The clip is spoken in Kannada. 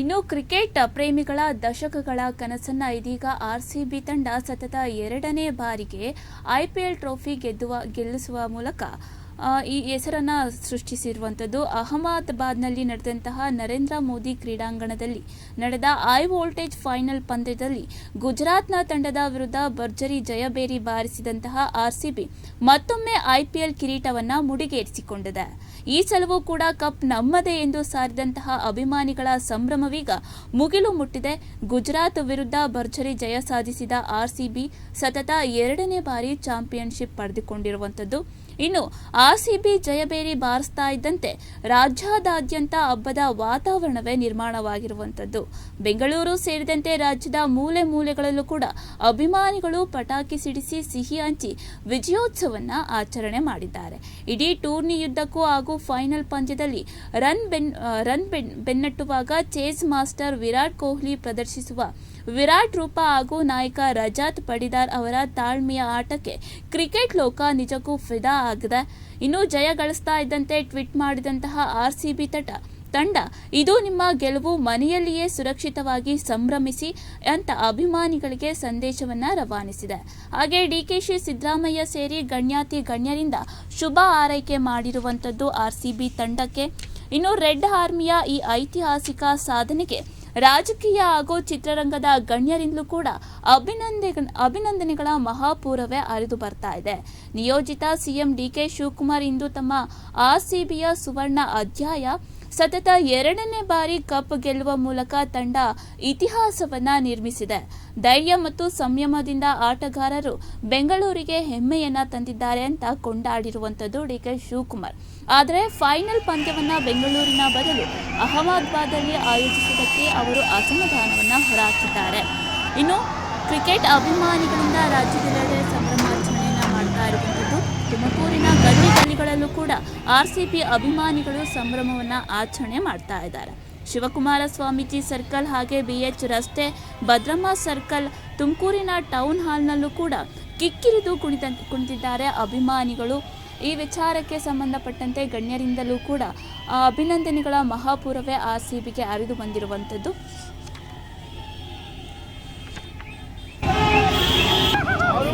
ಇನ್ನು ಕ್ರಿಕೆಟ್ ಪ್ರೇಮಿಗಳ ದಶಕಗಳ ಕನಸನ್ನ ಇದೀಗ ಆರ್ಸಿಬಿ ತಂಡ ಸತತ 2ನೇ ಬಾರಿಗೆ ಐಪಿಎಲ್ ಟ್ರೋಫಿ ಗೆಲ್ಲಿಸುವ ಮೂಲಕ ಈ ಹೆಸರನ್ನ ಸೃಷ್ಟಿಸಿರುವಂಥದ್ದು. ಅಹಮದಾಬಾದ್ನಲ್ಲಿ ನಡೆದಂತಹ ನರೇಂದ್ರ ಮೋದಿ ಕ್ರೀಡಾಂಗಣದಲ್ಲಿ ನಡೆದ ಹೈ ವೋಲ್ಟೇಜ್ ಫೈನಲ್ ಪಂದ್ಯದಲ್ಲಿ ಗುಜರಾತ್ನ ತಂಡದ ವಿರುದ್ಧ ಭರ್ಜರಿ ಜಯಬೇರಿ ಬಾರಿಸಿದಂತಹ ಆರ್ಸಿಬಿ ಮತ್ತೊಮ್ಮೆ ಐಪಿಎಲ್ ಕಿರೀಟವನ್ನ ಮುಡಿಗೇರಿಸಿಕೊಂಡಿದೆ. ಈ ಸಲವೂ ಕೂಡ ಕಪ್ ನಮ್ಮದೇ ಎಂದು ಸಾರಿದಂತಹ ಅಭಿಮಾನಿಗಳ ಸಂಭ್ರಮವೀಗ ಮುಗಿಲು ಮುಟ್ಟಿದೆ. ಗುಜರಾತ್ ವಿರುದ್ಧ ಭರ್ಜರಿ ಜಯ ಸಾಧಿಸಿದ ಆರ್ಸಿಬಿ ಸತತ 2ನೇ ಬಾರಿ ಚಾಂಪಿಯನ್ಶಿಪ್ ಪಡೆದುಕೊಂಡಿರುವಂಥದ್ದು. ಇನ್ನು ಆರ್ಸಿಬಿ ಜಯಬೇರಿ ಬಾರಿಸ್ತಾ ಇದ್ದಂತೆ ರಾಜ್ಯಾದ್ಯಂತ ಹಬ್ಬದ ವಾತಾವರಣವೇ ನಿರ್ಮಾಣವಾಗಿರುವಂಥದ್ದು. ಬೆಂಗಳೂರು ಸೇರಿದಂತೆ ರಾಜ್ಯದ ಮೂಲೆ ಮೂಲೆಗಳಲ್ಲೂ ಕೂಡ ಅಭಿಮಾನಿಗಳು ಪಟಾಕಿ ಸಿಡಿಸಿ ಸಿಹಿ ಹಂಚಿ ವಿಜಯೋತ್ಸವವನ್ನು ಆಚರಣೆ ಮಾಡಿದ್ದಾರೆ. ಇಡೀ ಟೂರ್ನಿಯುದ್ದಕ್ಕೂ ಹಾಗೂ ಫೈನಲ್ ಪಂದ್ಯದಲ್ಲಿ ರನ್ ಬೆನ್ನಟ್ಟುವಾಗ ಚೇಸ್ ಮಾಸ್ಟರ್ ವಿರಾಟ್ ಕೊಹ್ಲಿ ಪ್ರದರ್ಶಿಸುವ ವಿರಾಟ್ ರೂಪ ಹಾಗೂ ನಾಯಕ ರಜತ್ ಪಡಿದಾರ್ ಅವರ ತಾಳ್ಮೆಯ ಆಟಕ್ಕೆ ಕ್ರಿಕೆಟ್ ಲೋಕ ನಿಜಕ್ಕೂ ಫಿದಾ ಆಗಿದೆ. ಇನ್ನು ಜಯ ಗಳಿಸ್ತಾ ಇದ್ದಂತೆ ಟ್ವೀಟ್ ಮಾಡಿದಂತಹ ಆರ್ಸಿಬಿ ತಂಡ ಇದು ನಿಮ್ಮ ಗೆಲುವು, ಮನೆಯಲ್ಲಿಯೇ ಸುರಕ್ಷಿತವಾಗಿ ಸಂಭ್ರಮಿಸಿ ಅಂತ ಅಭಿಮಾನಿಗಳಿಗೆ ಸಂದೇಶವನ್ನ ರವಾನಿಸಿದೆ. ಹಾಗೆ ಡಿಕೆಶಿ, ಸಿದ್ದರಾಮಯ್ಯ ಸೇರಿ ಗಣ್ಯರಿಂದ ಶುಭ ಹಾರೈಕೆ ಮಾಡಿರುವಂಥದ್ದು ಆರ್ಸಿಬಿ ತಂಡಕ್ಕೆ. ಇನ್ನು ರೆಡ್ ಆರ್ಮಿಯ ಈ ಐತಿಹಾಸಿಕ ಸಾಧನೆಗೆ ರಾಜಕೀಯ ಹಾಗೂ ಚಿತ್ರರಂಗದ ಗಣ್ಯರಿಂದಲೂ ಕೂಡ ಅಭಿನಂದನೆಗಳ ಮಹಾಪೂರವೇ ಹರಿದು ಬರ್ತಾ ಇದೆ. ನಿಯೋಜಿತ ಸಿಎಂ ಡಿಕೆ ಶಿವಕುಮಾರ್ ಇಂದು ತಮ್ಮ ಆರ್ಸಿಬಿಯ ಸುವರ್ಣ ಅಧ್ಯಾಯ ಸತತ 2ನೇ ಬಾರಿ ಕಪ್ ಗೆಲ್ಲುವ ಮೂಲಕ ತಂಡ ಇತಿಹಾಸವನ್ನ ನಿರ್ಮಿಸಿದೆ. ಧೈರ್ಯ ಮತ್ತು ಸಂಯಮದಿಂದ ಆಟಗಾರರು ಬೆಂಗಳೂರಿಗೆ ಹೆಮ್ಮೆಯನ್ನ ತಂದಿದ್ದಾರೆ ಅಂತ ಕೊಂಡಾಡಿರುವಂಥದ್ದು ಡಿಕೆ ಶಿವಕುಮಾರ್. ಆದರೆ ಫೈನಲ್ ಪಂದ್ಯವನ್ನ ಬೆಂಗಳೂರಿನ ಬದಲು ಅಹಮದಾಬಾದ್ನಲ್ಲಿ ಆಯೋಜಿಸುವುದಕ್ಕೆ ಅವರು ಅಸಮಾಧಾನವನ್ನ ಹೊರಹಾಕಿದ್ದಾರೆ. ಇನ್ನು ಕ್ರಿಕೆಟ್ ಅಭಿಮಾನಿಗಳಿಂದ ರಾಜ್ಯದೆಲ್ಲೆಡೆ ಸಂಭ್ರಮಾಚರಣೆಯನ್ನ ಮಾಡ್ತಾ ಇರುವಂಥದ್ದು. ತುಮಕೂರಿನ ಗಲ್ಲಿಗಳಲ್ಲೂ ಕೂಡ ಆರ್ಸಿಬಿ ಅಭಿಮಾನಿಗಳು ಸಂಭ್ರಮವನ್ನ ಆಚರಣೆ ಮಾಡ್ತಾ ಇದ್ದಾರೆ. ಶಿವಕುಮಾರ ಸ್ವಾಮೀಜಿ ಸರ್ಕಲ್ ಹಾಗೆ BH ರಸ್ತೆ, ಭದ್ರಮ್ಮ ಸರ್ಕಲ್, ತುಮಕೂರಿನ ಟೌನ್ ಹಾಲ್ನಲ್ಲೂ ಕೂಡ ಕಿಕ್ಕಿರಿದು ಕುಣಿತಿದ್ದಾರೆ ಅಭಿಮಾನಿಗಳು. ಈ ವಿಚಾರಕ್ಕೆ ಸಂಬಂಧಪಟ್ಟಂತೆ ಗಣ್ಯರಿಂದಲೂ ಕೂಡ ಅಭಿನಂದನೆಗಳ ಮಹಾಪೂರವೇ ಆರ್ಸಿಬಿಗೆ ಹರಿದು ಬಂದಿರುವಂಥದ್ದು. ಅವರು